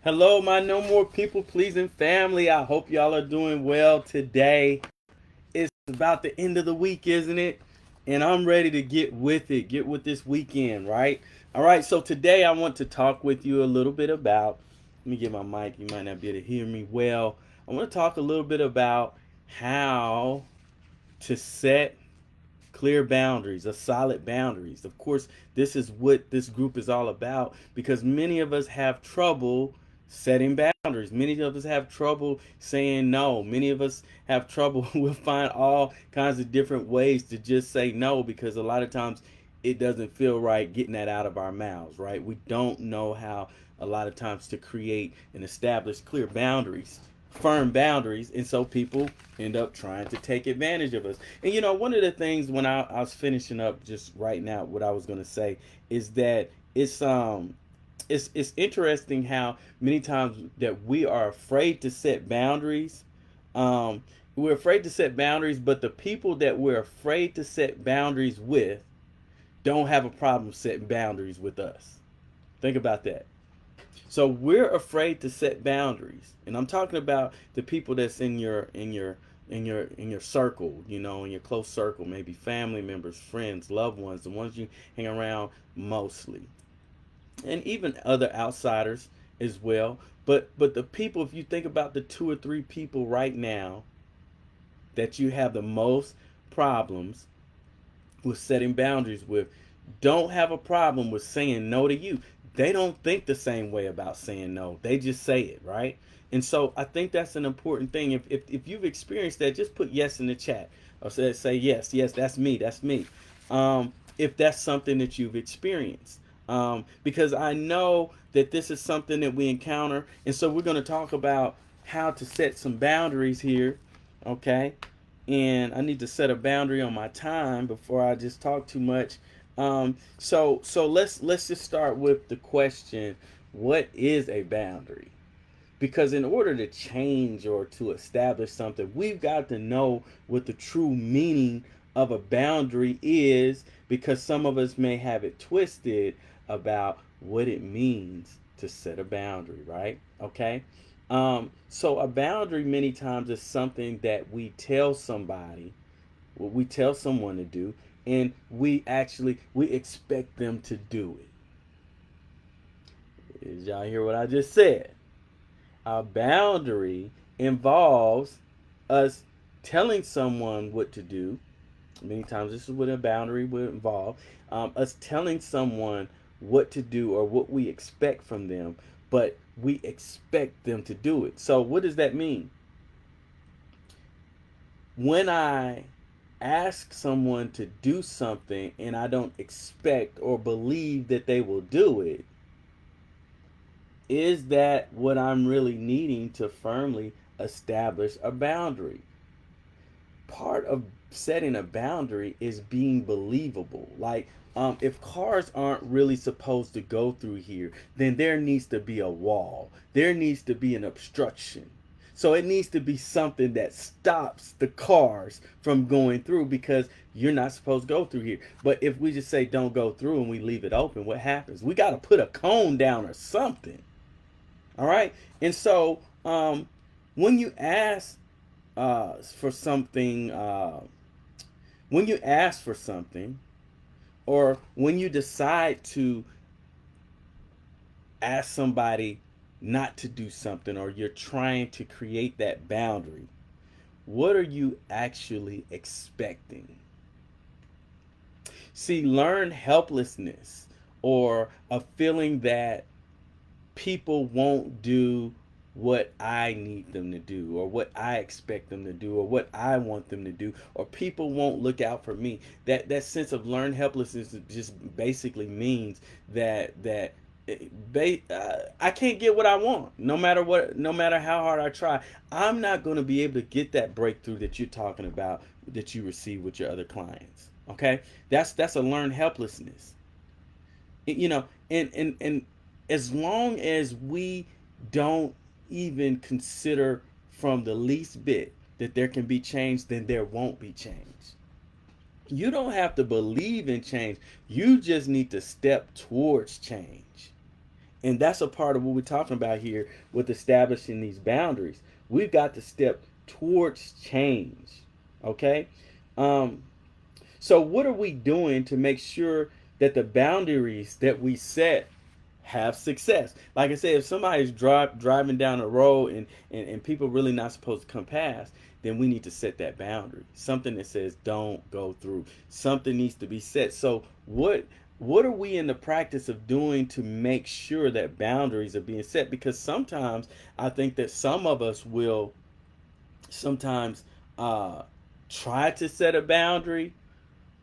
Hello, my no more people pleasing family. I hope y'all are doing well today. It's about the end of the week, isn't it? And I'm ready to get with this weekend, right? All right, so today I want to talk with you a little bit about. Let me get my mic. You might not be able to hear me well. I want to talk a little bit about how to set clear boundaries, a solid boundaries. Of course, this is what this group is all about because many of us have trouble setting boundaries. Many of us have trouble saying no. Many of us have trouble. We'll find all kinds of different ways to just say no because a lot of times it doesn't feel right getting that out of our mouths, right? We don't know how a lot of times to create and establish clear boundaries, firm boundaries, and so people end up trying to take advantage of us. And one of the things when I was finishing up just right now, what I was going to say is that it's interesting how many times that we are afraid to set boundaries. Um, we're afraid to set boundaries, but the people that we're afraid to set boundaries with don't have a problem setting boundaries with us. Think about that. So we're afraid to set boundaries, and I'm talking about the people that's in your circle, in your close circle, maybe family members, friends, loved ones, the ones you hang around mostly, and even other outsiders as well. But the people, if you think about the two or three people right now that you have the most problems with setting boundaries with, don't have a problem with saying no to you. They don't think the same way about saying no. They just say it, right? And so I think that's an important thing. If you've experienced that, just put yes in the chat or say yes, yes, that's me, that's me. If that's something that you've experienced. Because I know that this is something that we encounter. And so we're going to talk about how to set some boundaries here. Okay, and I need to set a boundary on my time before I just talk too much. So let's just start with the question: what is a boundary? Because in order to change or to establish something, we've got to know what the true meaning of a boundary is. Because some of us may have it twisted about what it means to set a boundary, right? Okay. So a boundary many times is something that we tell somebody, what we tell someone to do, and we expect them to do it. Did y'all hear what I just said? A boundary involves us telling someone what to do. Many times, this is what a boundary would involve, us telling someone what to do or what we expect from them, but we expect them to do it. So, what does that mean? When I ask someone to do something and I don't expect or believe that they will do it, is that what I'm really needing to firmly establish a boundary? Part of setting a boundary is being believable. Like, if cars aren't really supposed to go through here, then there needs to be a wall. There needs to be an obstruction. So it needs to be something that stops the cars from going through because you're not supposed to go through here. But if we just say don't go through and we leave it open, what happens? We got to put a cone down or something. All right. And so when you ask for something, when you ask for something, or when you decide to ask somebody not to do something, or you're trying to create that boundary, what are you actually expecting? See, learn helplessness or a feeling that people won't do what I need them to do or what I expect them to do or what I want them to do, or people won't look out for me. That sense of learned helplessness just basically means that I can't get what I want no matter what, no matter how hard I try. I'm not going to be able to get that breakthrough that you're talking about that you receive with your other clients. Okay, that's a learned helplessness. And as long as we don't even consider from the least bit that there can be change, then there won't be change. You don't have to believe in change. You just need to step towards change. And that's a part of what we're talking about here with establishing these boundaries. We've got to step towards change. Okay? Um, so, what are we doing to make sure that the boundaries that we set have success? Like I said, if somebody's driving down a road and people really not supposed to come past, then we need to set that boundary. Something that says don't go through. Something needs to be set. So what are we in the practice of doing to make sure that boundaries are being set? Because sometimes I think that some of us will sometimes try to set a boundary,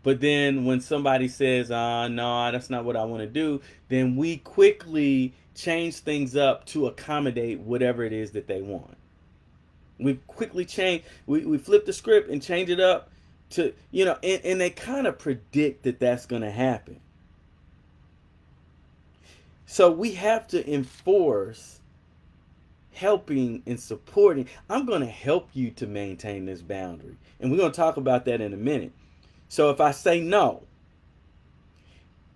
but then when somebody says, no, that's not what I want to do, then we quickly change things up to accommodate whatever it is that they want. We quickly change, we flip the script and change it up to, and they kind of predict that that's going to happen. So we have to enforce helping and supporting. I'm going to help you to maintain this boundary. And we're going to talk about that in a minute. So if I say no,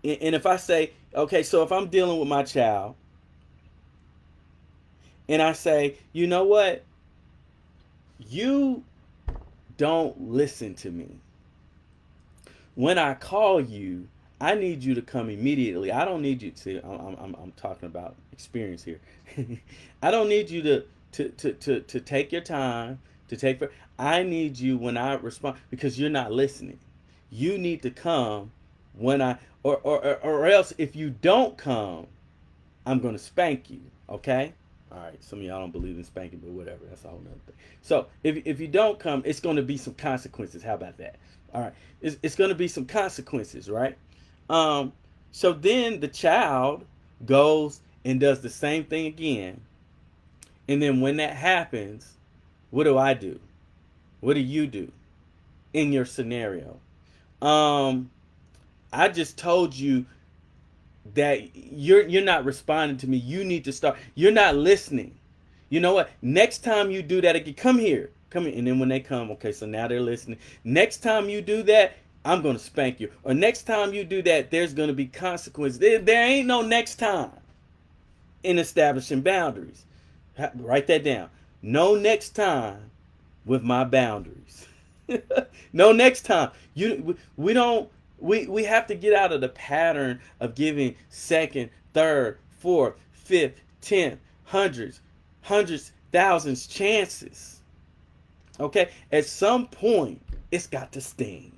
and if I say, okay, so if I'm dealing with my child and I say, you know what? You don't listen to me. When I call you, I need you to come immediately. I don't need you to. I'm talking about experience here. I don't need you to take your time to take. I need you when I respond because you're not listening. You need to come when I or else if you don't come, I'm gonna spank you. Okay. All right. Some of y'all don't believe in spanking, but whatever. That's a whole nother thing. So if you don't come, it's going to be some consequences. How about that? All right. It's going to be some consequences, right? So then the child goes and does the same thing again. And then when that happens, what do I do? What do you do in your scenario? I just told you that you're not responding to me. You need to start. You're not listening. You know what? Next time you do that again, come here. And then when they come, okay, so now they're listening. Next time you do that, I'm going to spank you. Or next time you do that, there's going to be consequences. There ain't no next time in establishing boundaries. Write that down. No next time with my boundaries. No next time. We have to get out of the pattern of giving second, third, fourth, fifth, 10th, hundreds, thousands chances. Okay? At some point, it's got to sting.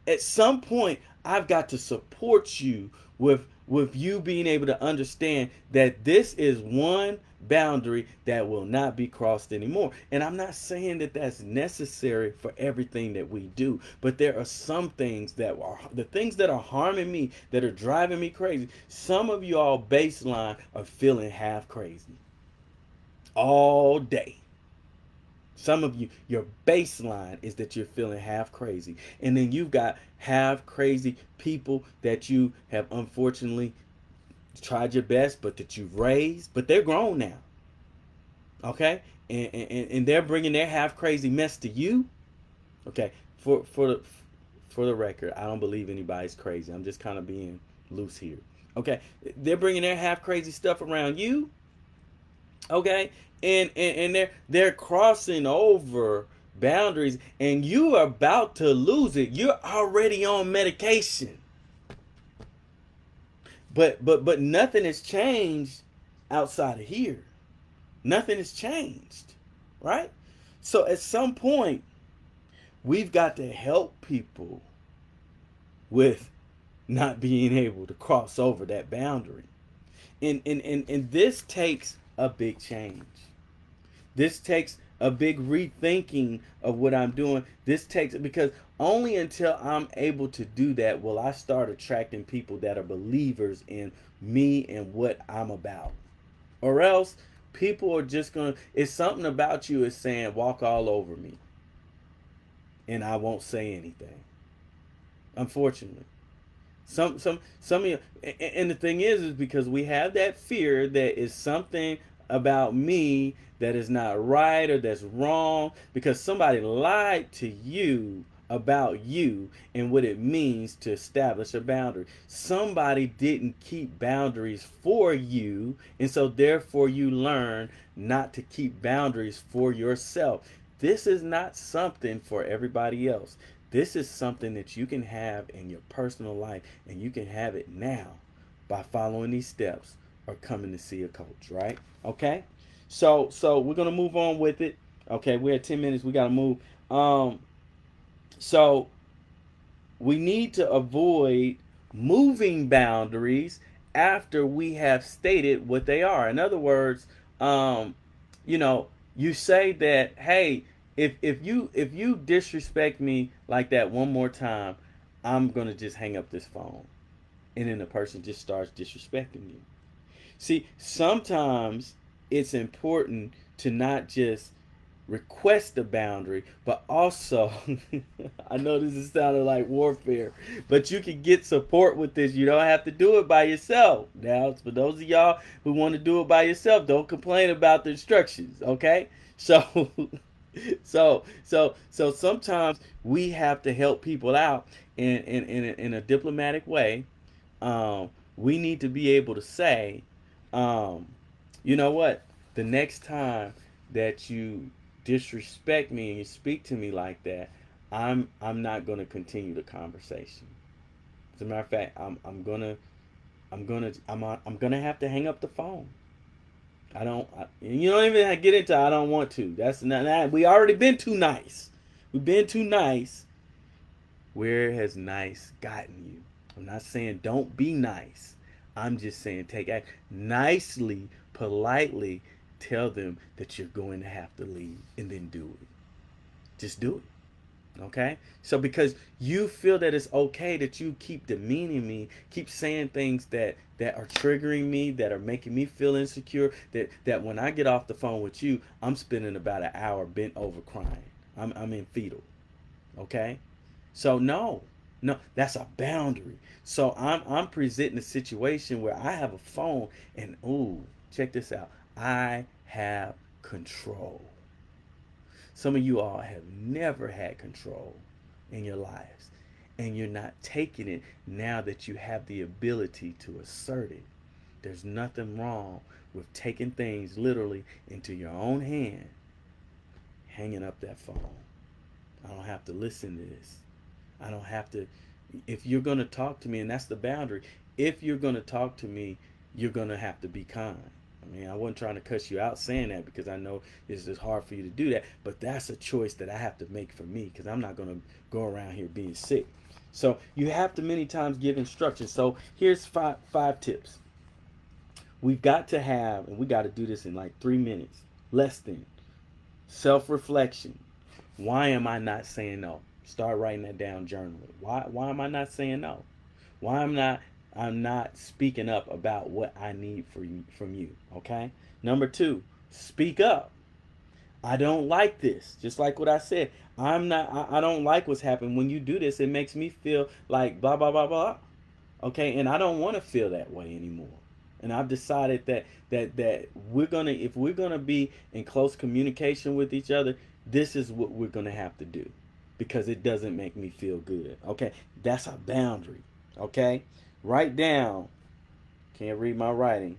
At some point, I've got to support you with you being able to understand that this is one boundary that will not be crossed anymore. And I'm not saying that that's necessary for everything that we do, but there are some things that are the things that are harming me, that are driving me crazy. Some of you all baseline are feeling half crazy all day. Some of you, your baseline is that you're feeling half crazy. And then you've got half crazy people that you have unfortunately tried your best, but that you've raised, but they're grown now. Okay? And they're bringing their half crazy mess to you. Okay? For the record, I don't believe anybody's crazy. I'm just kind of being loose here. Okay? They're bringing their half crazy stuff around you. Okay? And they're crossing over boundaries, and you are about to lose it. You're already on medication. But nothing has changed outside of here. Nothing has changed, right? So at some point, we've got to help people with not being able to cross over that boundary. And this takes a big change. This takes a big rethinking of what I'm doing. This takes, because only until I'm able to do that will I start attracting people that are believers in me and what I'm about. Or else people are just going to, it's something about you is saying, walk all over me. And I won't say anything. Unfortunately. Some of you, and the thing is because we have that fear that is something about me that is not right or that's wrong because somebody lied to you about you and what it means to establish a boundary. Somebody didn't keep boundaries for you, and so therefore you learn not to keep boundaries for yourself. This is not something for everybody else. This is something that you can have in your personal life, and you can have it now by following these steps or coming to see a coach, right? Okay? So we're gonna move on with it. Okay, we're at 10 minutes, we gotta move. So we need to avoid moving boundaries after we have stated what they are. In other words, um, you know, you say that, hey, if you disrespect me like that one more time, I'm gonna just hang up this phone, and then the person just starts disrespecting you. See, sometimes it's important to not just request a boundary, but also, I know this is sounding like warfare, but you can get support with this. You don't have to do it by yourself. Now, for those of y'all who want to do it by yourself, don't complain about the instructions, okay? So, so sometimes we have to help people out in a diplomatic way. We need to be able to say, um, you know what? The next time that you disrespect me and you speak to me like that, I'm not going to continue the conversation. As a matter of fact, I'm gonna have to hang up the phone. You don't even get into. I don't want to. That's not that. We already been too nice. We've been too nice. Where has nice gotten you? I'm not saying don't be nice. I'm just saying take act nicely, politely. Tell them that you're going to have to leave, and then do it. Just do it. Okay? So because you feel that it's okay that you keep demeaning me, keep saying things that are triggering me, that are making me feel insecure, that when I get off the phone with you, I'm spending about an hour bent over crying. I'm in fetal. Okay? So no, that's a boundary. So I'm presenting a situation where I have a phone, and ooh, check this out. I have control. Some of you all have never had control in your lives, and you're not taking it now that you have the ability to assert it. There's nothing wrong with taking things literally into your own hand, hanging up that phone. I don't have to listen to this. I don't have to. If you're going to talk to me, and that's the boundary, if you're going to talk to me, you're going to have to be kind. I mean, I wasn't trying to cuss you out saying that, because I know it's just hard for you to do that. But that's a choice that I have to make for me, because I'm not going to go around here being sick. So you have to many times give instructions. So here's five tips. We've got to have, and we got to do this in like 3 minutes, less than. Self-reflection. Why am I not saying no? Start writing that down, journal it. Why am I not saying no? Why I'm not speaking up about what I need from you, okay? Number 2, speak up. I don't like this. Just like what I said. I don't like what's happening. When you do this, it makes me feel like blah blah blah blah. Okay? And I don't want to feel that way anymore. And I've decided that we're gonna, if we're gonna be in close communication with each other, this is what we're gonna have to do, because it doesn't make me feel good. Okay, that's a boundary. Okay, write down. Can't read my writing.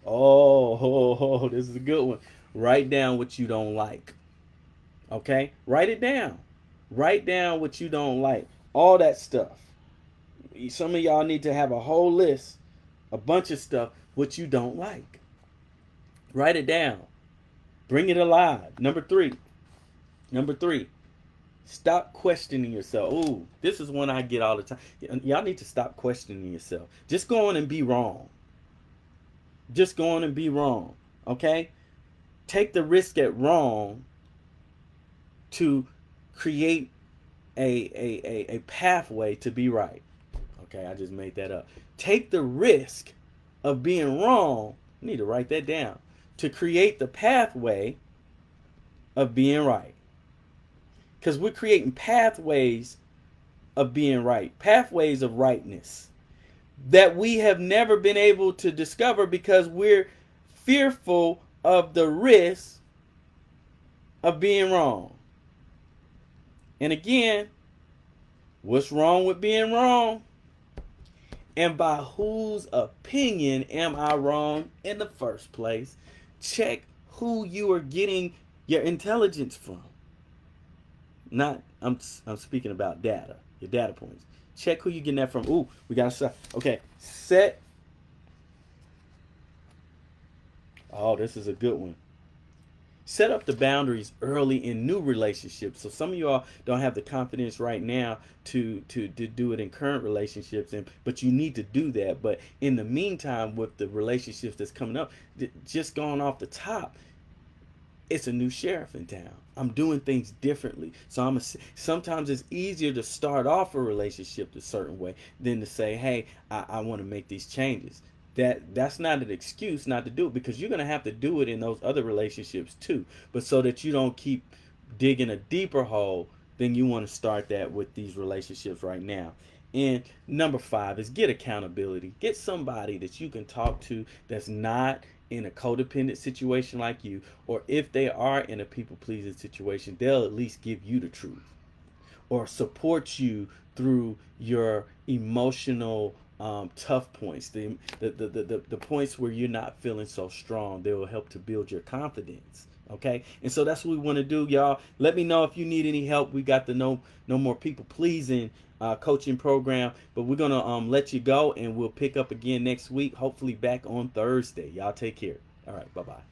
Oh, this is a good one. Write down what you don't like. Okay, write it down. Write down what you don't like. All that stuff. Some of y'all need to have a whole list, a bunch of stuff what you don't like. Write it down. Bring it alive. Number three. Stop questioning yourself. Ooh, this is one I get all the time. Y'all need to stop questioning yourself. Just go on and be wrong. Just go on and be wrong. Okay? Take the risk at wrong to create a pathway to be right. Okay, I just made that up. Take the risk of being wrong. You need to write that down. To create the pathway of being right. Because we're creating pathways of being right, pathways of rightness that we have never been able to discover because we're fearful of the risk of being wrong. And again, what's wrong with being wrong? And by whose opinion am I wrong in the first place? Check who you are getting your intelligence from. Not I'm speaking about data, your data points. Check who you getting that from. Ooh, we gotta start. Okay, set. Oh, this is a good one. Set up the boundaries early in new relationships. So some of y'all don't have the confidence right now to do it in current relationships, and but you need to do that. But in the meantime, with the relationships that's coming up, just going off the top, it's a new sheriff in town. I'm doing things differently. So sometimes it's easier to start off a relationship a certain way than to say, hey, I want to make these changes. That's not an excuse not to do it, because you're gonna have to do it in those other relationships too. But so that you don't keep digging a deeper hole, then you want to start that with these relationships right now. And number 5 is get accountability. Get somebody that you can talk to that's not in a codependent situation like you, or if they are in a people pleasing situation, they'll at least give you the truth or support you through your emotional tough points, the points where you're not feeling so strong. They will help to build your confidence. Okay, and so that's what we want to do, y'all. Let me know if you need any help. We got the no more people pleasing coaching program, but we're gonna let you go, and we'll pick up again next week, hopefully back on Thursday. Y'all take care. All right, bye bye.